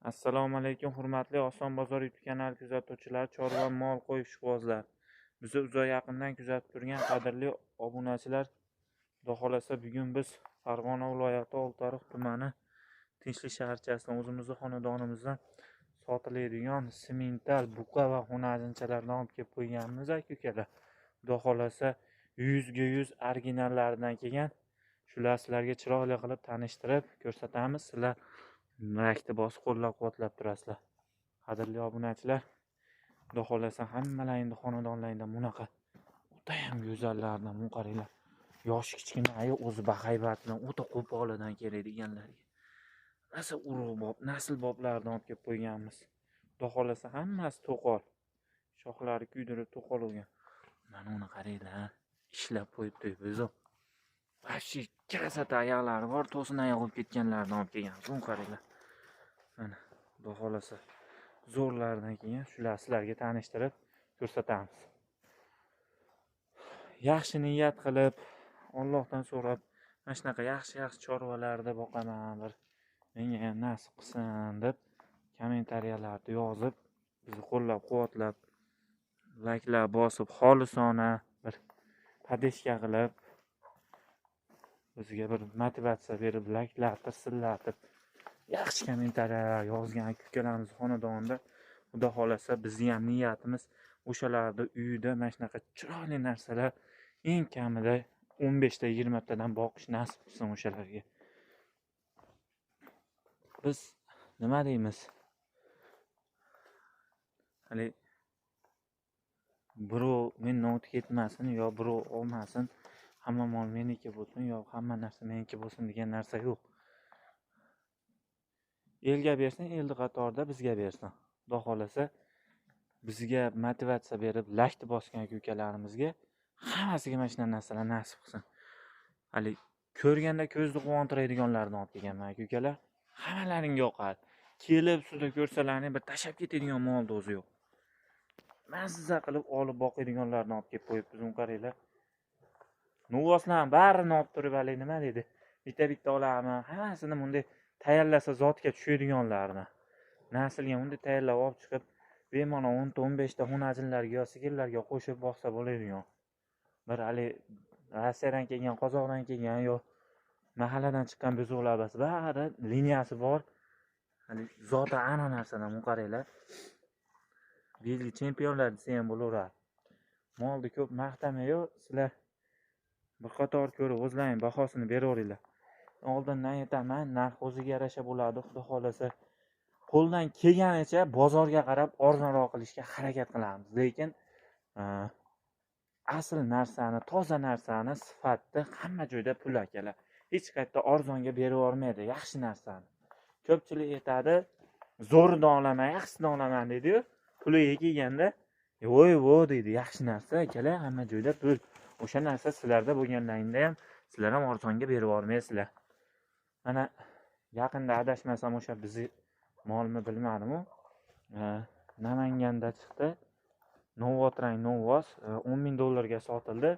Assalomu alaykum, hurmatli Oson bozor YouTube kanali kuzatuvchilari, chorva, mol, qo'y ishqibozlar. Bizni uzoq yaqindan kuzatib turgan qadrli obunachilar, Xudo xolasa bugun biz Farg'ona viloyati Oltiariq tumani Tinchlik shaharchasidan o'zimizning xonadonimizdan sotiladigan semental, buqa va xunajinchalardan olib kelib qo'yganmiz aka-ukalar. Xudo xolasa 100% originallaridan kelgan. Shular sizlarga chiroyli qilib tanishtirib ko'rsatamiz. Sizlar rakni bosib qo'llab-quvvatlab turasizlar. Qadrli obunachilar, Xudo xolasa hammalaringni xonadonlaringda bunaqa o'ta ham go'zallardan qaranglar. Yoshi kichkina ayi o'zi bahaybat bilan o'ta qo'polidan keladiganlarga. Nasl urug'bob, nasl boblardan olib kelib qo'yganmiz. Xudo xolasa hammasi to'qol. Shoxlari kuydirib to'qol bo'lgan. Mana uni qaranglar. Ishlab qo'yibdi biz. Vashi kasat oyoqlari bor, to'sin oyoq bo'lib ketganlardan olib kelganmiz. Uni qaranglar. Mana Xudo xolasa zo'rlardan keyin shular sizlarga tanishtirib ko'rsatamiz. Yaxshi niyat qilib, Allohdan so'rab, mana shunaqa yaxshi chorvalarda boqaman, bir menga ham nasib qilsin deb kommentariyalarda yozib, bizni qo'llab-quvvatlab, layklar bosib, xolisona bir podeshka qilib, bizga bir motivatsiya berib, layklar tirsillatib, yaxshi kommentariyalar yozgan aka-ukalarimiz xonadonida, Xudo xolasa bizning ham niyatimiz o'shalarda uyida mana shunaqa chiroyli narsalar eng kamida 15 ta 20 tadan boqish nasib qilsin o'shalarga. Biz nima deymiz? Hali birov mendan o'tib ketmasin yo birov olmasin, hamma mol meniki bo'lsin yo hamma narsa meniki bo'lsin degan narsa yo'q. Elga bersin, elni qatorida bizga bersin. Xudo xolasa bizga motivatsiya berib, laykni bosgan aka-ukalarimizga hammasiga mana shunday narsalar nasib qilsin. Hali ko'rganda ko'zni quvontiradiganlardan olib kelganman aka-ukalar. Hammalaringga yoqadi. Kelib suvda ko'rsalaring bir tashab ketadigan molni o'zi yo'q. Mazza qilib olib boqadiganlardan olib kelib qo'yibmiz. Uni qaranglar. Nuvvoslarning barini olib turib hali nima dedi? Bitta olamiz. Hammasini bunday tayyorlasa zotga tushadiganlarni. Naslga bunday tayyorlab olib chiqib, bemalol 10 ta 15 ta xunajinlarga yo sigirlarga qo'shib boqsa bo'ladigan. Bir hali Rossiyadan kelgan, Qozoqdan kelgan yo mahalladan chiqqan buzoqlar bas, bari liniyasi bor. Hali zoti ana narsadan qaranglar. Belgi chempionlar desa ham bo'laveradi. Molni ko'p maqtamay-yu, sizlar bir qator ko'rib o'zlaring bahosini beraveringlar. Oldindan aytaman, narx o'ziga yarasha bo'ladi, Xudo xolasa. Qo'ldan kelganicha bozorga qarab arzonroq qilishga harakat qilamiz. Lekin asl narsani, toza narsani sifatida hamma joyda pul akalar. Hech qayerda arzonga berib yormaydi yaxshi narsani. Ko'pchilik aytadi, zo'ridan olaman, yaxshidan olaman deydi-yu, puliga kelganda, "Voy deydi, yaxshi narsa akalar, hamma joyda pul. O'sha narsa sizlarda bo'lganlaringda ham sizlar ham arzonga berib yormaysizlar." Mana yaqinda adashmasam o'sha bizni molni bilmadim-u. Namanganda chiqdi. Novotrang Novos $10,000 sotildi.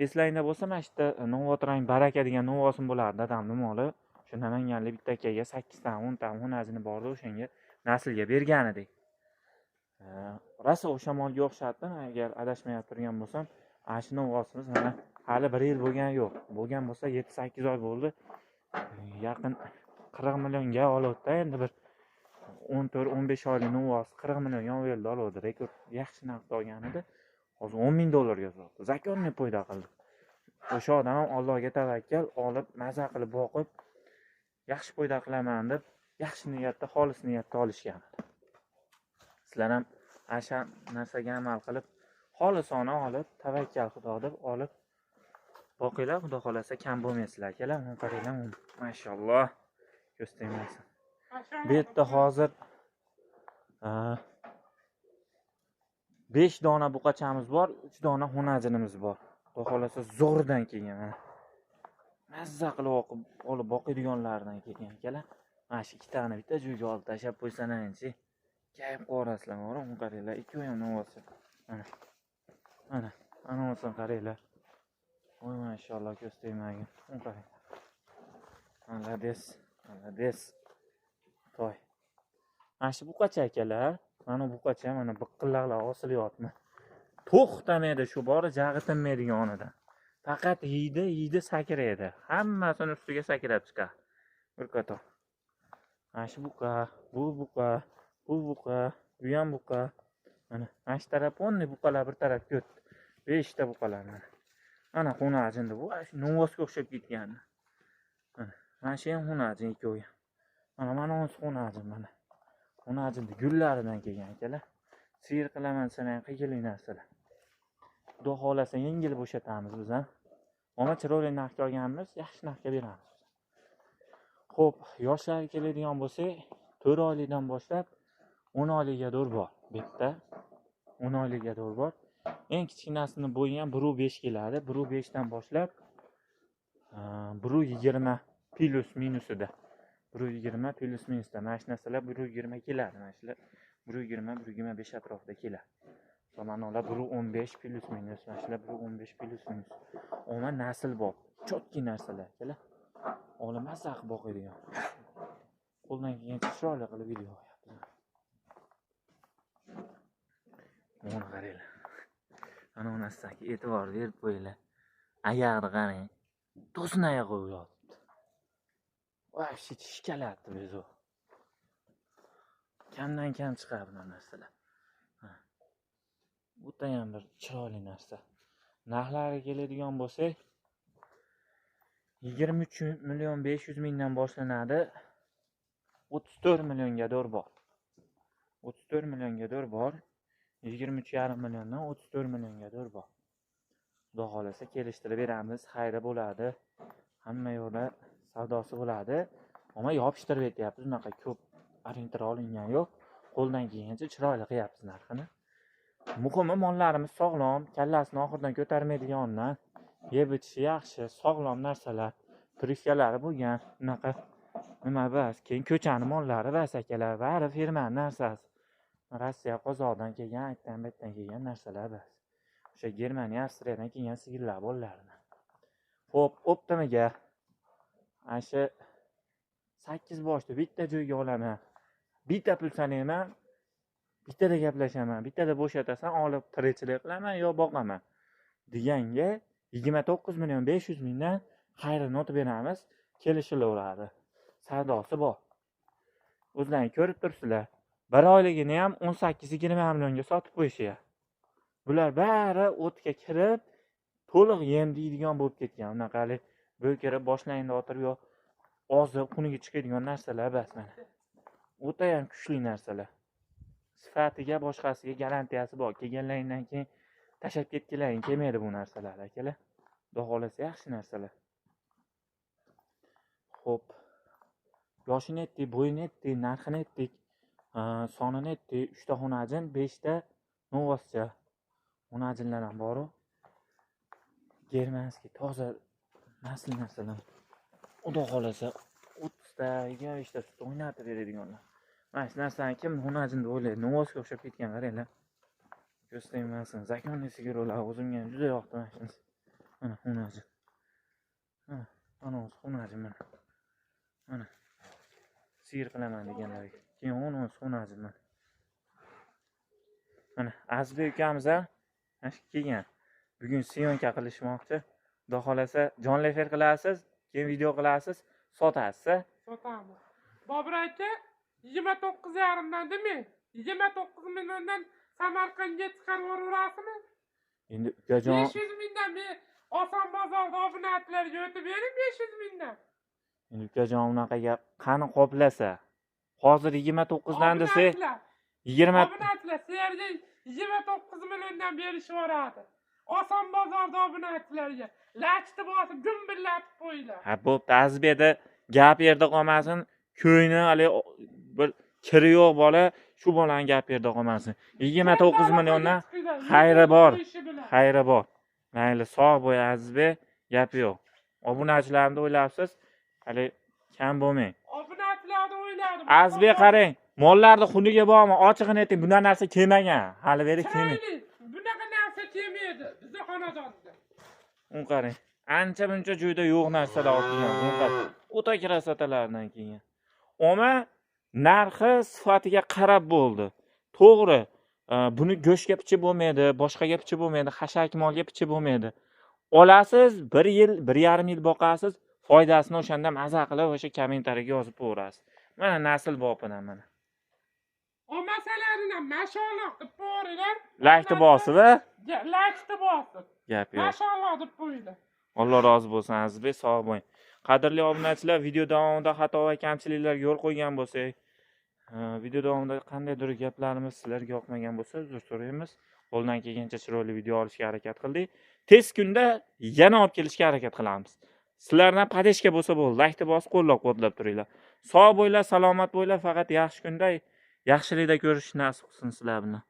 Eslaringda bo'lsa, mana shu yerda Novotrang Baraka degan Novosim bo'lardi, dadamning moli. O'sha Namanganlik bitta akaga 8 ta, 10 ta xunajini bordi, o'shanga naslga bergan edik. Rosa o'sha molga o'xshatdim, agar adashmayib turgan bo'lsam, ana shu Novosimiz mana hali 1 yil bo'lgan yo'q. Bo'lgan bo'lsa 7-8 oy bo'ldi. Yaqin 40 millionga olibdi, endi bir 14-15 oylik Novos 40 million yonvelda oldi. Rekord yaxshi narxda olgan edi. Hozir $10,000 sotdi. Zakonni foyda qildi. O'sha odam ham Allohga tavakkal olib, maza qilib boqib, yaxshi foyda qilaman deb, yaxshi niyatda, xolis niyatda olishgan. Sizlar ham asha narsaga amal qilib, xolisona olib, tavakkal Xudo deb olib boqinglar, Xudo xolasa kam bo'lmaysizlar akalar. Buni qaranglar, mashalloh. Ko'z tegmasin. Bu yerda hozir 5 dona buqachamiz bor, 3 dona xunajinimiz bor. Xudo xolasa zo'rdan kelgan. Mazza qilib olib boqadiganlardan kelgan akalar. Mana shu ikkitani bitta joyga olib tashab qo'ysalaringchi. Kayf qorasizlar, uni qaranglar, ikkovi ham novosi. Mana o'sini qaranglar. Voy mashalloh, ko'z tegmagin. Uni qarang. Malades. toy. Mana shu buqacha akalar, mana buqacha mana biqillaqlar osilyapti. To'xtamaydi shu bori jag'i tinmaydigan onadan. Faqat yeydi, sakraydi. Hammasini ustiga sakrab chiqadi. Bir qator. Mana shu buqa, bu buqa, bu buqa, bu ham buqa. Mana shu taraf o'nni buqalar bir tarafga o'tdi. 5 ta buqalar mana. Ana xunajindi bu, novvosga o'xshab ketgan. Mana shu ham xunajin ikkovi. Mana o'nsi xunajin mana. Xunajindi gullaridan kelgan akalar. Sir qilaman sanang qiyinli narsalar. Xudo xolasa yengil bo'shatamiz biz ham. Mana chiroyli narxga olganmiz, yaxshi narxga beramiz. Xo'p, yoshlar keladigan bo'lsa, 4 oylikdan boshlab 10 oylikga doğru bor. Bu yerda 10 oylikga doğru bor. Eng kichkinasini bo'yi ham 1.5 keladi. 1.5 dan boshlab 1.20 plus minusida. 1.20 plus minusda. Mana shu narsalar 1.20 keladi. Mana shular 1.20, 1.25 atrofida keladi. Mana ular 1.15 plus minus, mana shular 1.15 plus minus. Oma nasl bor. Chotki narsalar akalar. Olamasa qilib boqadigan. Qo'ldan kelgancha chiroyli qilib video qo'yapmiz. Mana qaranglar. Ana onasiga e'tibor berib qo'yinglar. Oyog'ini qarang. To'sin oyoq qo'yapti. Voy, shikalatdi bezo. Kamdan kam chiqadi bu narsalar. Bu ham bir chiroyli narsa. Narxlariga keladigan bo'lsak, 23 million 500 mingdan boshlanadi. 34 millionga doğru bor. 34 millionga doğru bor. 23,5 milliondan 34 millionga doğru bor. Xudo xolasa kelishtirib beramiz, xayri bo'ladi. Hamma yo'lda savdosi bo'ladi. Ammo yopishtirib betyapmiz, unaqa ko'p orientir olingan yo'q. Qo'ldan kelgancha chiroyli qilyapmiz narxini. Muhimi mollarimiz sog'lom, kallasini oxirdan ko'tarmaydigandan, yeb ichishi yaxshi, sog'lom narsalar, prikskalari bo'lgan, unaqa nima bas, keyin ko'chani mollari bas akalar, bari firmaning narsasi. Rossiya, Qozoqdan kelgan, aytdan betdan kelgan narsalar bas. O'sha Germaniya, Avstriyadan kelgan sigirlar bollarini. Xo'p, optimiga asha 8 boshda bitta joyga olaman. Bitta pul sanayman. Bittada gaplashaman, bittada bo'shatasan, olib tirikchilik qilaman yo boqaman deganga 29 million 500 mingdan xayrini o'tib beramiz, kelishilaveradi. Savdosi bor. O'zlaring ko'rib turibsizlar. 1 oyligini ham 18-20 millionga sotib qo'yishyapti. Bular bari o'tga kirib, to'liq yem deydigan bo'lib ketgan. Unaqa hali bo'kirib boshlayinda o'tirib yo oziq kuniga chiqadigan narsalar bas mana. O'ta ham kuchli narsalar. Sifatiga boshqasiga garantiyasi bor. Kelganlaringdan keyin tashab ketganlaring kelmaydi bu narsalar akalar. Xudo xolasa yaxshi narsalar. Xo'p. Yoshini aytdik, bo'yini aytdik, narxini aytdik, sonini aytdik. 3 ta xunajin, 5 ta novvoscha. Xunajinlar ham bor. Germanskiy toza nasl narsalar. Xudo xolasa 30 ta, 25 ta sut o'ynatib beradiganlar. Mana shu narsani kim xunajin deb o'ylaydi? Novvosga o'xshab ketgan qaranglar. Ko'rsatmayman. Zakonniy sigirlar o'zimga ham juda yoqdi mana shunisi. Mana xunajin. Mana xunajin mana. Mana. Sigir qilaman deganlarga. Keyin o'nisi xunajin mana. Mana Azbek ukamiz ham mana shu kelgan. Bugun syomka qilishmoqchi. Xudo xolasa jonli efir qilasiz, keyin video qilasiz, sotasiz. Sotamiz. Bobur aka 29,5 dan demi? 29 milliondan Samarqandga chiqarib yuborasizmi? Endi ukajon 500 mingdan men oson bozorda obunachilarga o'tib bering 500 mingdan. Endi ukajon unaqa gap qani qoplasa. Hozir 29 dan desa 20 obunachilar sizlarga 29 milliondan berishib yuboradi. Oson bozorda obunachilarga lachni bosib gumbillatib qo'yinglar. Ha, bo'pti, Azbekda gap yerda qolmasin. Ko'yni hali bir kiri yo'q bola, shu bolani gap yerda qolmasin. 29 milliondan xayri bor. Xayri bor. Mayli, sog' bo'y Azbek, gap yo'q. Obunachilarni o'ylabsiz, hali kam bo'lmang. Obunachilarni o'yladim. Azbek qarang, mollarni xuniga bormi? Ochig'ini ayting, bunday narsa kelmagan. Hali beri kelmaydi. Bunaqa narsa kelmaydi bizning xonadonda. Un qarang. Ancha buncha joyda yo'q narsalar olib kelgan. O'ta krasatalardan kelgan. Oma narxi sifatiga qarab bo'ldi. To'g'ri, buni go'shtga pichib bo'lmaydi, boshqaga pichib bo'lmaydi, xashak molga pichib bo'lmaydi. Olasiz, 1 yil, 1,5 yil boqasiz, foydasini o'shanda maza qilib o'sha kommentariyaga yozib qo'yasiz. Mana nasl bopidan mana. O masalalarni mashalloh deb qo'yinglar. Laykni bosib, Laykni bosib. gap yo'q. Mashalloh deb qo'yinglar. Alloh rozi bo'lsin Azizbek, sog' bo'ling. Qadrli obunachilar, video davomida xato va kamchiliklarga yo'l qo'ygan bo'lsak, video davomida qandaydir gaplarimiz sizlarga yoqmagan bo'lsa, uzr so'raymiz. Qo'ldan kelgancha chiroyli video olishga harakat qildik. Tez kunda yana olib kelishga harakat qilamiz. Sizlardan padeshka bo'lsa bo'ldi, laykni bosib qo'llab-quvvatlab turinglar. Sog' bo'linglar, salomat bo'linglar, faqat yaxshi kunda yaxshilikda ko'rish nasib qilsin sizlar bilan.